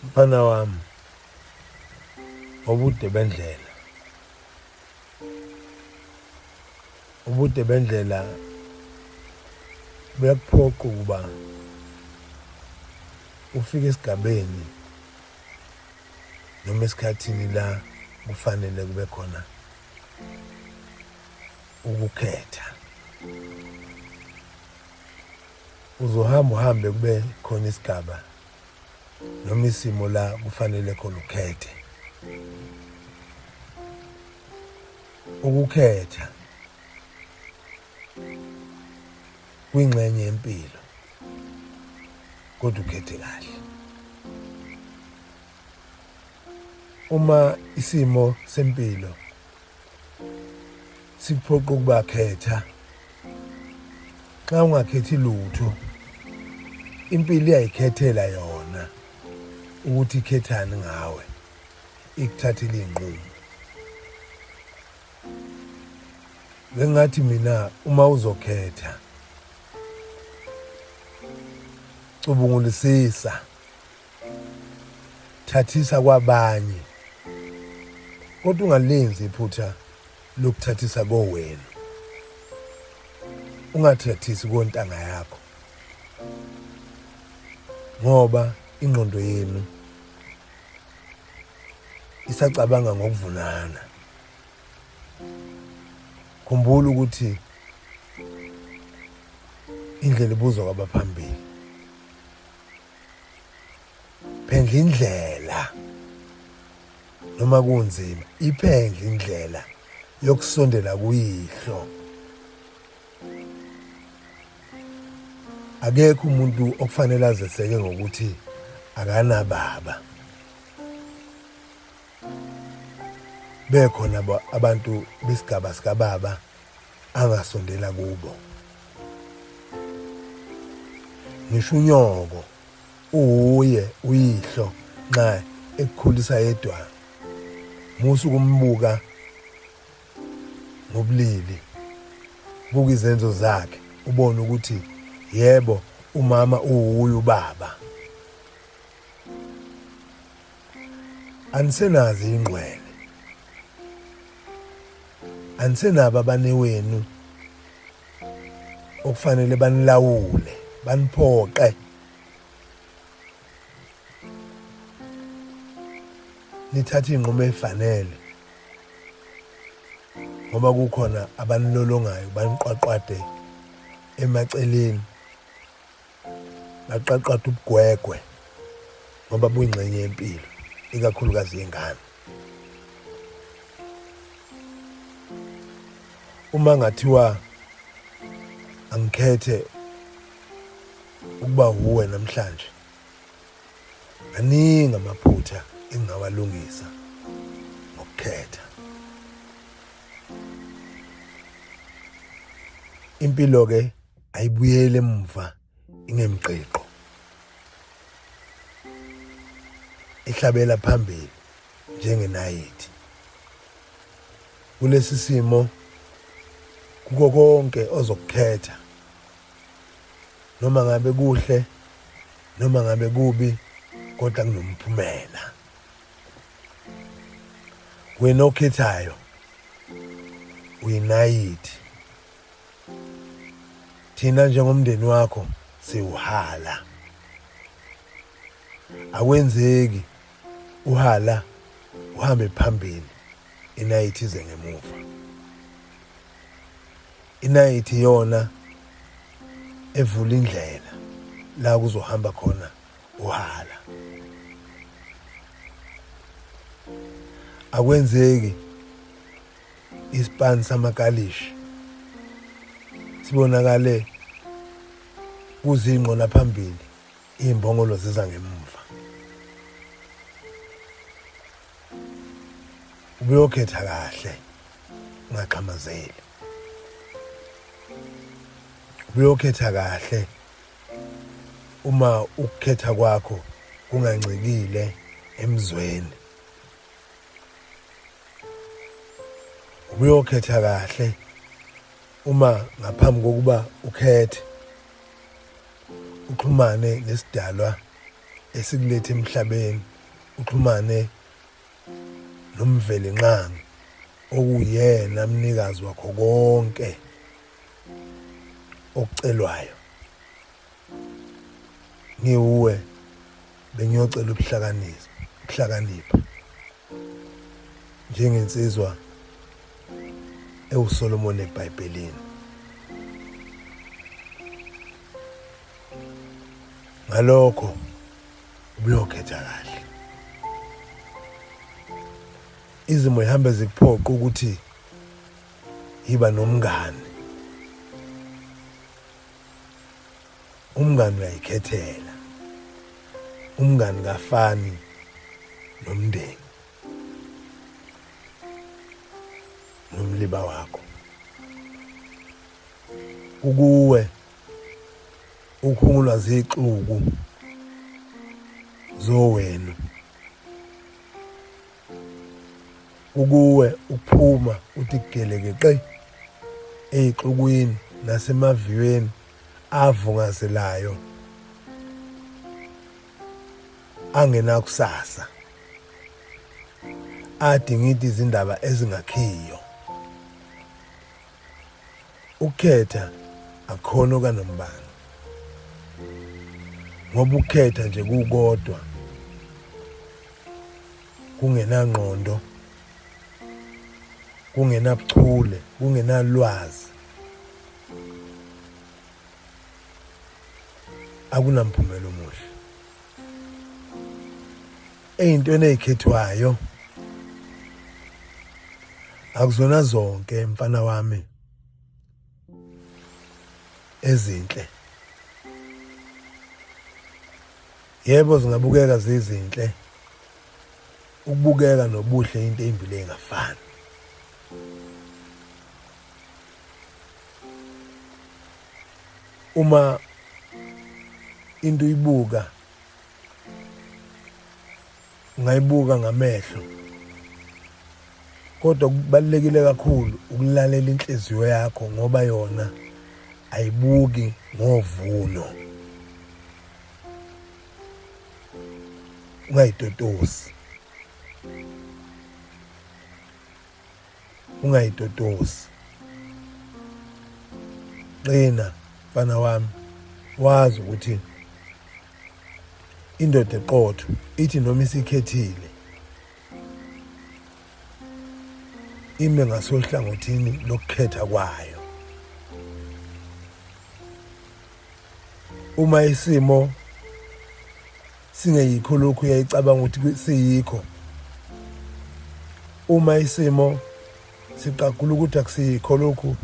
Mfana wami, ubude bendlela. Ubude bendlela buyakuphoqa ukuba ufike esigabeni noma esikhathini la kufanele kube khona ukukhetha. Uzohamba uhambe kube khona isigaba noma isimo la kufanele khona ukhethe. Ukukhetha kuyingxenye yempilo, kodwa ukhethe kahle. Uma isimo sempilo sikuphoqa ukuba khetha, xa ungakhethi lutho, impilo iyayikhethela yona ukuthi ikhethane ngawe, ikuthathele iy'nqumo. Bengathi mina uma uzokhetha, cubungulisisa, thathisa kwabanye, kodwa ungalenzi iphutha lokuthathisa kowena. Ungathathisi kontanga yakho, ngoba ingqondo yenu isacabanga ngokuvunana. Khumbula ukuthi indlela ibuzwa kwabaphambili. Phendla indlela noma kunzima, iphendla indlela yokusondela kuyihlo. Akekho umuntu okufanele azeseke ngokuthi akanababa. Bekhona abantu besigaba sikababa angasondela kubo. Ngisho unyoko uye uyihlo nxa ekukhulisa yedwa, musu kumbuka ngobulili, buka izenzo zakhe, ubone ukuthi yebo umama uye ubaba. Anisenazi ingqwele, anisenabo abane wenu okufanele banilawule, baniphoqe. Nithathe iy'nqumo ey'fanele, ngoba kukhona abanilolongayo, baniqwaqwade emaceleni, baqaqade ubugwegwe, ngoba buyingxenye yempilo, ikakhulukazi yengane. Uma ngathiwa angikhethe ukuba uwe namhlanje, maningi amaphutha engingawalungisa ngokukhetha. Impilo-ke ayibuyele emuva ingemqiqo, ihlabela phambili njengenayithi. Kulesi simo kuko konke ozokukhetha, noma ngabe kuhle noma ngabe kubi, kodwa kunomphumela. Wena okhethayo uyinayithi, thina njengomndeni wakho siwuhala. Akwenzeki uhala uhambe phambili, inayithi ize ngemuva. Inayithi yona evula indlela la kuzohamba khona uhala. Akwenzeki isipani samakalishi sibonakale kuzinqola phambili, iy'mbongolo ziza ngemuva. Ubuyokhetha kahle, ungaxhamazeli. Ubuyokhetha kahle uma ukukhetha kwakho kungancikile emzweni. Ubuyokhetha kahle uma ngaphambi kokuba ukhethe uxhumane nesidalwa esikulethe emhlabeni uxhumane nomveli nqangi okuyena mnikazi wakho konke okucelwayo. Ngiwuwe bengiyocela ukuhlakanipha njengensizwa ewuSolomon eBhayibhelini. Ngalokho ubuyokhetha kahle. Izimo ihambe zikuphoqa ukuthi yiba nomngani. Umngani uyayikhethela. Umngani kafani nomndeni nomliba wakho. Ukuwe ukhungulwa zixuku zowenu. Ukuwe uphuma uthi geleke eyixukwini nasemaviweni avungazelayo angenakusasa, adingida izindaba ezingakhiyo. Ukhetha akhono kaNombani, ngoba ukhetha nje kukodwa kungenangqondo, kungenabuchule, kungenalwazi, akunamphumela omuhle. Ey'ntweni ey'khethwayo akuzona zonke mfana wami ezinhle. Yebo zingabukeka zizinhle, ukubukeka nobuhle into ey'mbili ey'ngafani. Uma into uyibuka ungayibuka ngamehlo, kodwa kubalulekile kakhulu ukulalela inhliziyo yakho ngoba yona ayibuki ngovuno. Ungayitotosi, ungayitotosi. Qina mfana wami, wazi ukuthi indoda eqotho ithi noma isikhethile ime ngasohlangothini lokukhetha kwayo. Uma isimo singeyikho lokhu uyayicabanga ukuthi siyikho, uma isimo siqagula ukuthi akusiyikho lokhu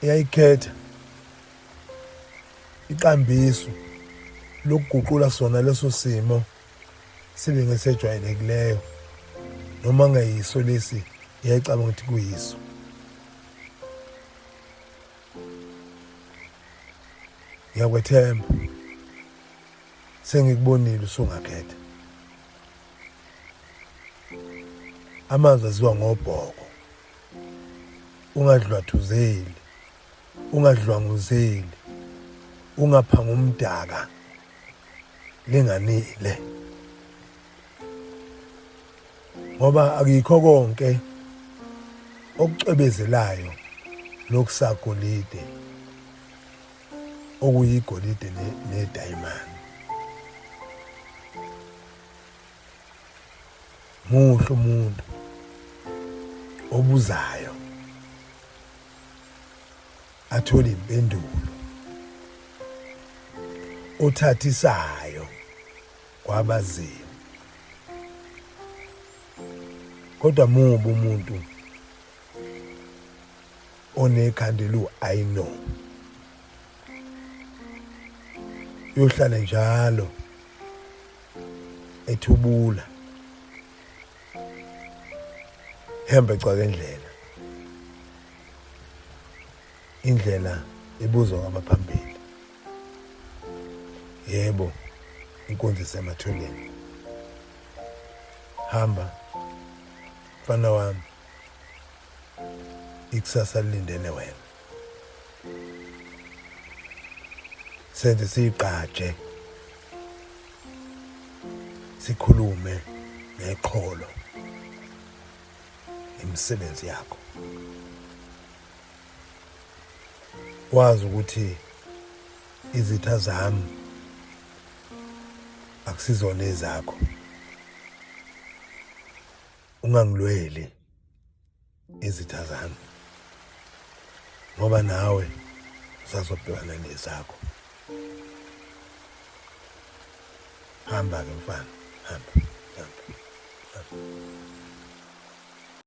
iyayikhetha iqambiso lokuguqula sona leso simo sibe ngesejwayelekileyo, noma ngayiso lesi iyayicabanga ukuthi kuyiso. Ngiyakwethemba sengikubonile usungakhetha. Amazwi aziwa ngobhoko. Ungadlwathuzeli, ungadlwanguzeli, ungaphanga umdaka linganile, ngoba akikho konke okucwebezelayo lokusagolide okuyigolide nedayimani. Muhle umuntu obuzayo athole impendulo, othathisayo kwabazimu. Kodwa mubi umuntu onekhandela I know, uyohlala njalo ethubula hembe ecwaka indlela ibuzwa kwabaphambili. Yebo, inkonzo isemathuleni. Hamba mfana wami, ikusasa lilindele wena. Senze siqatshe sikhulume neqholo imisebenzi yakho. Wazi ukuthi izitha zami akusizona ezakho. Ungangilweli izitha zami ngoba nawe usazobhekana nezakho. Hamba ke mfana, hamba.